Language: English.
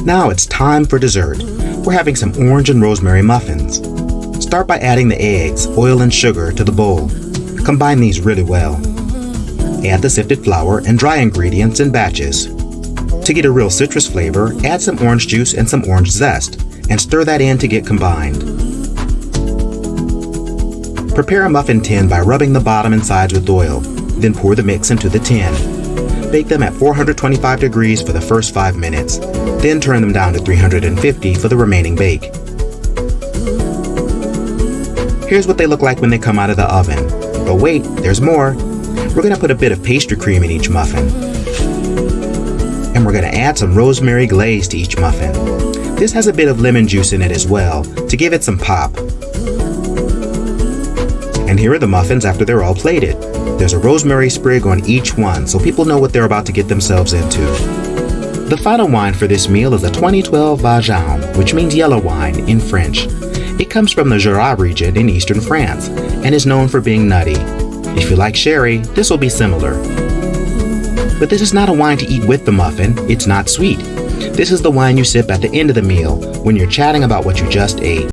Now it's time for dessert. We're having some orange and rosemary muffins. Start by adding the eggs, oil, and sugar to the bowl. Combine these really well. Add the sifted flour and dry ingredients in batches. To get a real citrus flavor, add some orange juice and some orange zest, and stir that in to get combined. Prepare a muffin tin by rubbing the bottom and sides with oil, then pour the mix into the tin. Bake them at 425 degrees for the first 5 minutes, then turn them down to 350 for the remaining bake. Here's what they look like when they come out of the oven. But wait, there's more. We're going to put a bit of pastry cream in each muffin. And we're going to add some rosemary glaze to each muffin. This has a bit of lemon juice in it as well, to give it some pop. And here are the muffins after they're all plated. There's a rosemary sprig on each one, so people know what they're about to get themselves into. The final wine for this meal is a 2012 Vin Jaune, which means yellow wine in French. It comes from the Jura region in eastern France, and is known for being nutty. If you like sherry, this will be similar. But this is not a wine to eat with the muffin. It's not sweet. This is the wine you sip at the end of the meal when you're chatting about what you just ate.